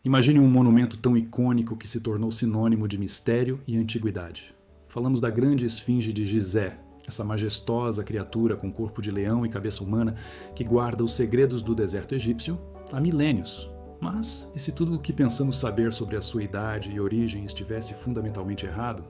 Imagine um monumento tão icônico que se tornou sinônimo de mistério e antiguidade. Falamos da grande esfinge de Gizé, essa majestosa criatura com corpo de leão e cabeça humana que guarda os segredos do deserto egípcio há milênios. Mas, e se tudo o que pensamos saber sobre a sua idade e origem estivesse fundamentalmente errado?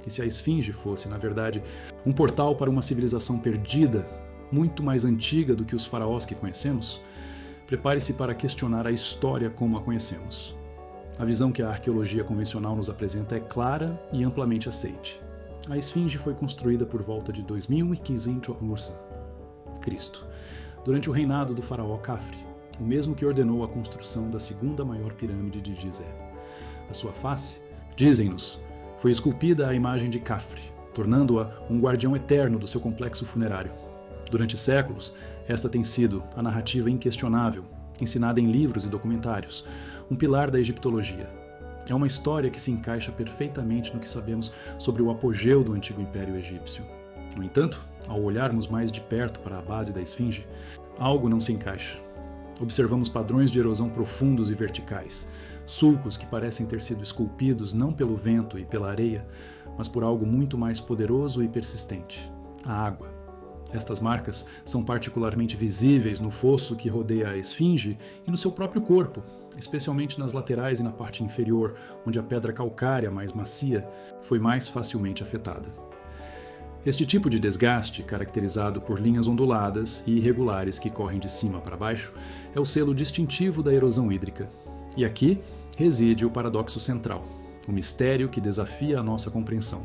E se a esfinge fosse, na verdade, um portal para uma civilização perdida, muito mais antiga do que os faraós que conhecemos? Prepare-se para questionar a história como a conhecemos. A visão que a arqueologia convencional nos apresenta é clara e amplamente aceite. A esfinge foi construída por volta de 2500 Cristo, durante o reinado do faraó Khafre, o mesmo que ordenou a construção da segunda maior pirâmide de Gizé. A sua face, dizem-nos, foi esculpida à imagem de Khafre, tornando-a um guardião eterno do seu complexo funerário. Durante séculos, esta tem sido a narrativa inquestionável, ensinada em livros e documentários, um pilar da egiptologia. É uma história que se encaixa perfeitamente no que sabemos sobre o apogeu do antigo Império Egípcio. No entanto, ao olharmos mais de perto para a base da esfinge, algo não se encaixa. Observamos padrões de erosão profundos e verticais, sulcos que parecem ter sido esculpidos não pelo vento e pela areia, mas por algo muito mais poderoso e persistente: a água. Estas marcas são particularmente visíveis no fosso que rodeia a esfinge e no seu próprio corpo, especialmente nas laterais e na parte inferior, onde a pedra calcária mais macia foi mais facilmente afetada. Este tipo de desgaste, caracterizado por linhas onduladas e irregulares que correm de cima para baixo, é o selo distintivo da erosão hídrica. E aqui reside o paradoxo central, o mistério que desafia a nossa compreensão.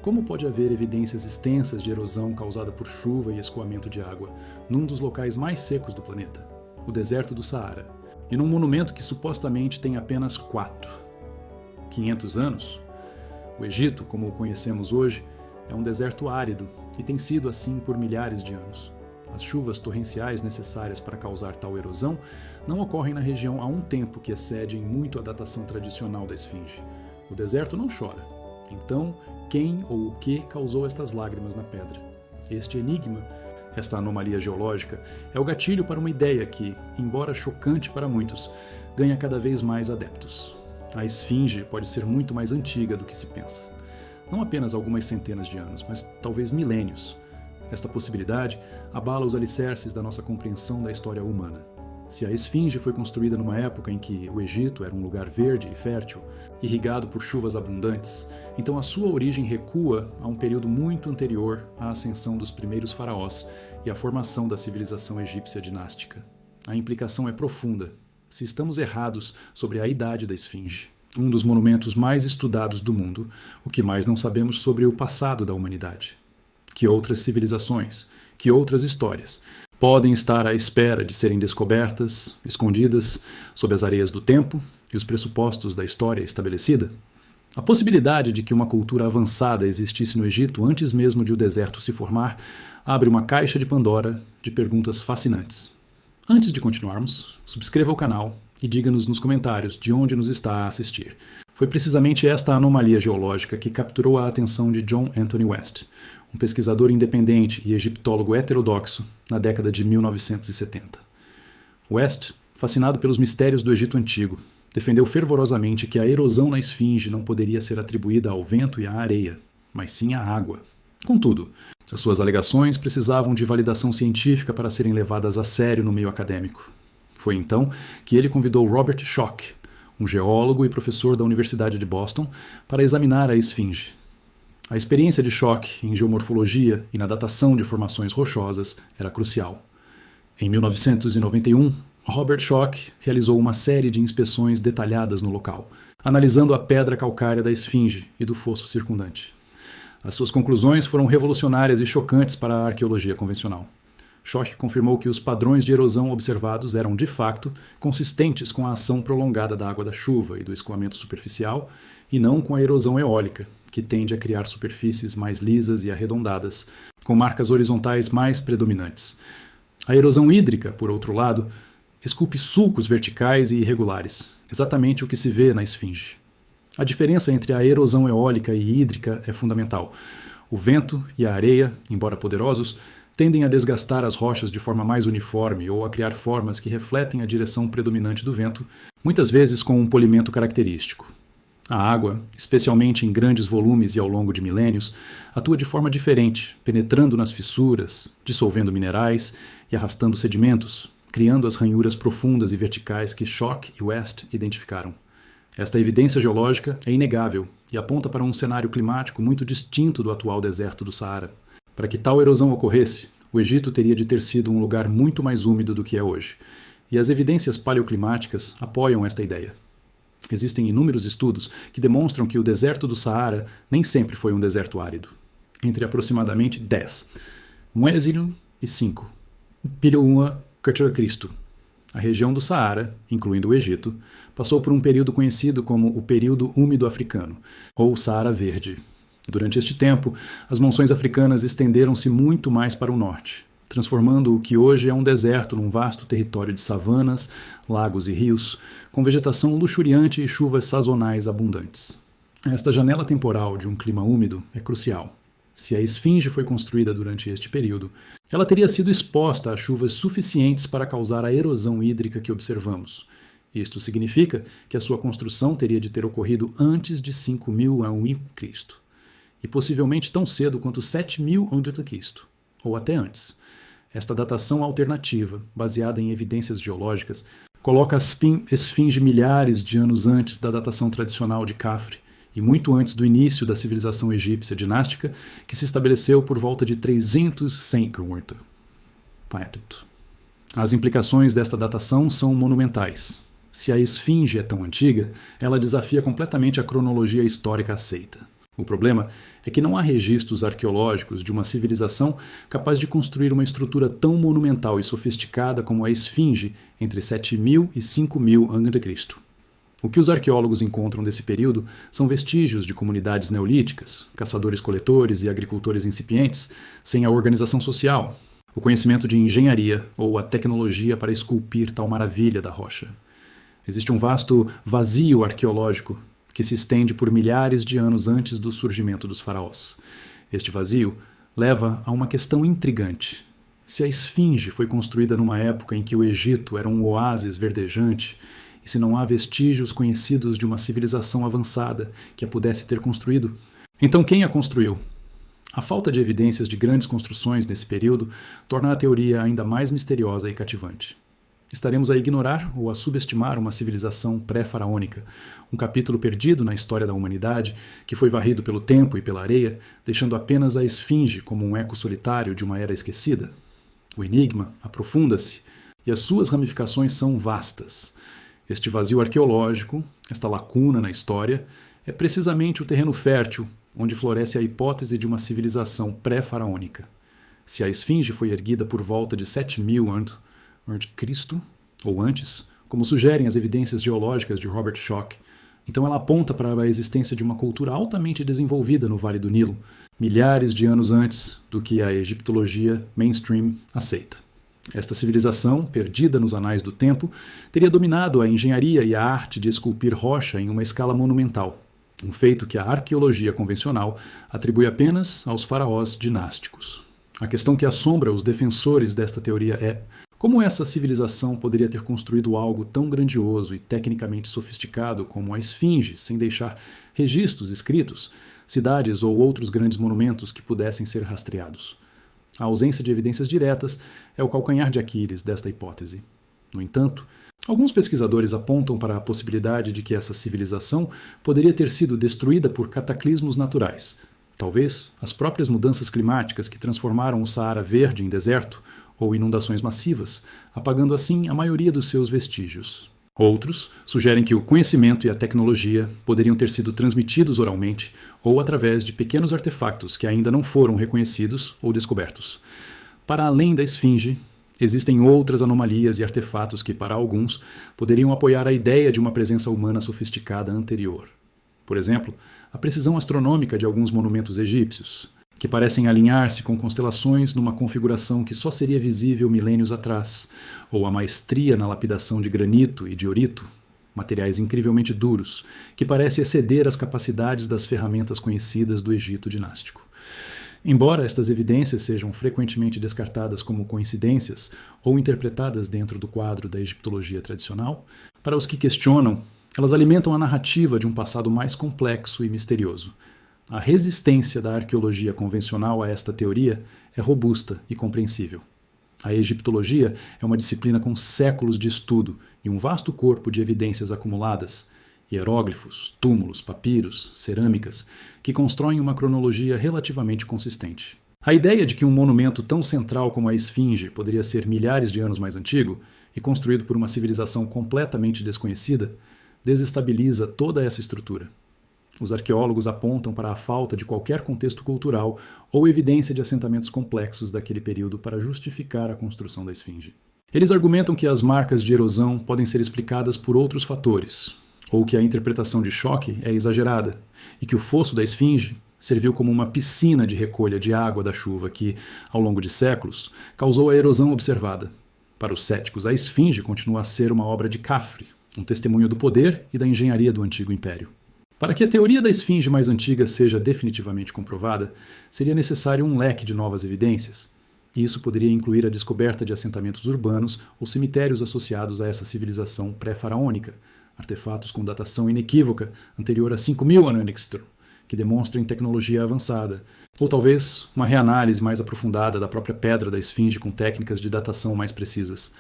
Como pode haver evidências extensas de erosão causada por chuva e escoamento de água num dos locais mais secos do planeta, o deserto do Saara, e num monumento que supostamente tem apenas 500 anos? O Egito, como o conhecemos hoje, é um deserto árido e tem sido assim por milhares de anos. As chuvas torrenciais necessárias para causar tal erosão não ocorrem na região há um tempo que excede em muito a datação tradicional da esfinge. O deserto não chora. Então, quem ou o que causou estas lágrimas na pedra? Este enigma, esta anomalia geológica, é o gatilho para uma ideia que, embora chocante para muitos, ganha cada vez mais adeptos. A esfinge pode ser muito mais antiga do que se pensa. Não apenas algumas centenas de anos, mas talvez milênios. Esta possibilidade abala os alicerces da nossa compreensão da história humana. Se a esfinge foi construída numa época em que o Egito era um lugar verde e fértil, irrigado por chuvas abundantes, então a sua origem recua a um período muito anterior à ascensão dos primeiros faraós e à formação da civilização egípcia dinástica. A implicação é profunda, se estamos errados sobre a idade da esfinge. Um dos monumentos mais estudados do mundo, o que mais não sabemos sobre o passado da humanidade? Que outras civilizações, que outras histórias podem estar à espera de serem descobertas, escondidas sob as areias do tempo e os pressupostos da história estabelecida? A possibilidade de que uma cultura avançada existisse no Egito antes mesmo de o deserto se formar abre uma caixa de Pandora de perguntas fascinantes. Antes de continuarmos, subscreva o canal e diga-nos nos comentários de onde nos está a assistir. Foi precisamente esta anomalia geológica que capturou a atenção de John Anthony West, um pesquisador independente e egiptólogo heterodoxo na década de 1970. West, fascinado pelos mistérios do Egito Antigo, defendeu fervorosamente que a erosão na esfinge não poderia ser atribuída ao vento e à areia, mas sim à água. Contudo, as suas alegações precisavam de validação científica para serem levadas a sério no meio acadêmico. Foi então que ele convidou Robert Schoch, um geólogo e professor da Universidade de Boston, para examinar a esfinge. A experiência de Schoch em geomorfologia e na datação de formações rochosas era crucial. Em 1991, Robert Schoch realizou uma série de inspeções detalhadas no local, analisando a pedra calcária da esfinge e do fosso circundante. As suas conclusões foram revolucionárias e chocantes para a arqueologia convencional. Schoch confirmou que os padrões de erosão observados eram, de fato, consistentes com a ação prolongada da água da chuva e do escoamento superficial, e não com a erosão eólica, que tende a criar superfícies mais lisas e arredondadas, com marcas horizontais mais predominantes. A erosão hídrica, por outro lado, esculpe sulcos verticais e irregulares, exatamente o que se vê na esfinge. A diferença entre a erosão eólica e hídrica é fundamental. O vento e a areia, embora poderosos, tendem a desgastar as rochas de forma mais uniforme ou a criar formas que refletem a direção predominante do vento, muitas vezes com um polimento característico. A água, especialmente em grandes volumes e ao longo de milênios, atua de forma diferente, penetrando nas fissuras, dissolvendo minerais e arrastando sedimentos, criando as ranhuras profundas e verticais que Schoch e West identificaram. Esta evidência geológica é inegável e aponta para um cenário climático muito distinto do atual deserto do Saara. Para que tal erosão ocorresse, o Egito teria de ter sido um lugar muito mais úmido do que é hoje, e as evidências paleoclimáticas apoiam esta ideia. Existem inúmeros estudos que demonstram que o deserto do Saara nem sempre foi um deserto árido. Entre aproximadamente 10, Muezzin e 5, Piruwa Cristo. A região do Saara, incluindo o Egito, passou por um período conhecido como o período úmido africano, ou Saara Verde. Durante este tempo, as monções africanas estenderam-se muito mais para o norte, transformando o que hoje é um deserto num vasto território de savanas, lagos e rios, com vegetação luxuriante e chuvas sazonais abundantes. Esta janela temporal de um clima úmido é crucial. Se a esfinge foi construída durante este período, ela teria sido exposta a chuvas suficientes para causar a erosão hídrica que observamos. Isto significa que a sua construção teria de ter ocorrido antes de 5.000 a.C., e possivelmente tão cedo quanto 7.000 a.C., ou até antes. Esta datação alternativa, baseada em evidências geológicas, coloca a esfinge milhares de anos antes da datação tradicional de Khafre e muito antes do início da civilização egípcia dinástica, que se estabeleceu por volta de 300 c. As implicações desta datação são monumentais. Se a esfinge é tão antiga, ela desafia completamente a cronologia histórica aceita. O problema é que não há registros arqueológicos de uma civilização capaz de construir uma estrutura tão monumental e sofisticada como a esfinge entre 7.000 e 5.000 a.C. O que os arqueólogos encontram desse período são vestígios de comunidades neolíticas, caçadores-coletores e agricultores incipientes, sem a organização social, o conhecimento de engenharia ou a tecnologia para esculpir tal maravilha da rocha. Existe um vasto vazio arqueológico que se estende por milhares de anos antes do surgimento dos faraós. Este vazio leva a uma questão intrigante. Se a esfinge foi construída numa época em que o Egito era um oásis verdejante, e se não há vestígios conhecidos de uma civilização avançada que a pudesse ter construído, então quem a construiu? A falta de evidências de grandes construções nesse período torna a teoria ainda mais misteriosa e cativante. Estaremos a ignorar ou a subestimar uma civilização pré-faraônica, um capítulo perdido na história da humanidade que foi varrido pelo tempo e pela areia, deixando apenas a esfinge como um eco solitário de uma era esquecida? O enigma aprofunda-se e as suas ramificações são vastas. Este vazio arqueológico, esta lacuna na história, é precisamente o terreno fértil onde floresce a hipótese de uma civilização pré-faraônica. Se a esfinge foi erguida por volta de 7.000 a.C., ou antes, como sugerem as evidências geológicas de Robert Schoch, então ela aponta para a existência de uma cultura altamente desenvolvida no Vale do Nilo, milhares de anos antes do que a egiptologia mainstream aceita. Esta civilização, perdida nos anais do tempo, teria dominado a engenharia e a arte de esculpir rocha em uma escala monumental, um feito que a arqueologia convencional atribui apenas aos faraós dinásticos. A questão que assombra os defensores desta teoria é: como essa civilização poderia ter construído algo tão grandioso e tecnicamente sofisticado como a esfinge, sem deixar registros escritos, cidades ou outros grandes monumentos que pudessem ser rastreados? A ausência de evidências diretas é o calcanhar de Aquiles desta hipótese. No entanto, alguns pesquisadores apontam para a possibilidade de que essa civilização poderia ter sido destruída por cataclismos naturais. Talvez as próprias mudanças climáticas que transformaram o Saara Verde em deserto, ou inundações massivas, apagando assim a maioria dos seus vestígios. Outros sugerem que o conhecimento e a tecnologia poderiam ter sido transmitidos oralmente ou através de pequenos artefactos que ainda não foram reconhecidos ou descobertos. Para além da esfinge, existem outras anomalias e artefatos que, para alguns, poderiam apoiar a ideia de uma presença humana sofisticada anterior. Por exemplo, a precisão astronômica de alguns monumentos egípcios, que parecem alinhar-se com constelações numa configuração que só seria visível milênios atrás, ou a maestria na lapidação de granito e diorito, materiais incrivelmente duros, que parece exceder as capacidades das ferramentas conhecidas do Egito dinástico. Embora estas evidências sejam frequentemente descartadas como coincidências ou interpretadas dentro do quadro da egiptologia tradicional, para os que questionam, elas alimentam a narrativa de um passado mais complexo e misterioso. A resistência da arqueologia convencional a esta teoria é robusta e compreensível. A egiptologia é uma disciplina com séculos de estudo e um vasto corpo de evidências acumuladas, hieróglifos, túmulos, papiros, cerâmicas, que constroem uma cronologia relativamente consistente. A ideia de que um monumento tão central como a Esfinge poderia ser milhares de anos mais antigo e construído por uma civilização completamente desconhecida desestabiliza toda essa estrutura. Os arqueólogos apontam para a falta de qualquer contexto cultural ou evidência de assentamentos complexos daquele período para justificar a construção da Esfinge. Eles argumentam que as marcas de erosão podem ser explicadas por outros fatores, ou que a interpretação de choque é exagerada, e que o fosso da Esfinge serviu como uma piscina de recolha de água da chuva que, ao longo de séculos, causou a erosão observada. Para os céticos, a Esfinge continua a ser uma obra de Khafre, um testemunho do poder e da engenharia do Antigo Império. Para que a teoria da Esfinge mais antiga seja definitivamente comprovada, seria necessário um leque de novas evidências, e isso poderia incluir a descoberta de assentamentos urbanos ou cemitérios associados a essa civilização pré-faraônica, artefatos com datação inequívoca anterior a 5.000 a.C., que demonstrem tecnologia avançada, ou talvez uma reanálise mais aprofundada da própria pedra da Esfinge com técnicas de datação mais precisas.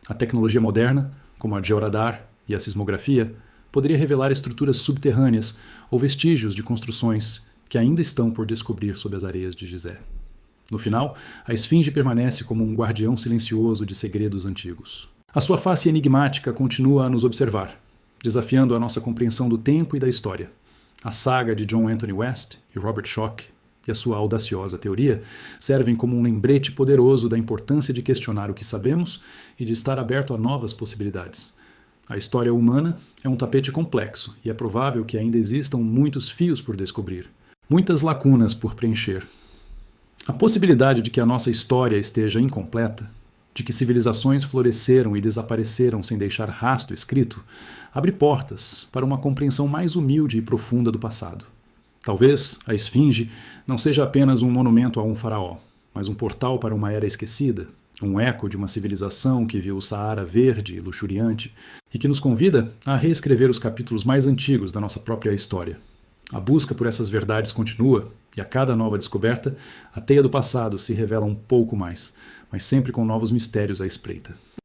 A tecnologia moderna, como a georadar e a sismografia, poderia revelar estruturas subterrâneas ou vestígios de construções que ainda estão por descobrir sob as areias de Gizé. No final, a Esfinge permanece como um guardião silencioso de segredos antigos. A sua face enigmática continua a nos observar, desafiando a nossa compreensão do tempo e da história. A saga de John Anthony West e Robert Schoch e a sua audaciosa teoria servem como um lembrete poderoso da importância de questionar o que sabemos e de estar aberto a novas possibilidades. A história humana é um tapete complexo e é provável que ainda existam muitos fios por descobrir, muitas lacunas por preencher. A possibilidade de que a nossa história esteja incompleta, de que civilizações floresceram e desapareceram sem deixar rastro escrito, abre portas para uma compreensão mais humilde e profunda do passado. Talvez a Esfinge não seja apenas um monumento a um faraó, mas um portal para uma era esquecida, um eco de uma civilização que viu o Saara verde e luxuriante e que nos convida a reescrever os capítulos mais antigos da nossa própria história. A busca por essas verdades continua e a cada nova descoberta, a teia do passado se revela um pouco mais, mas sempre com novos mistérios à espreita.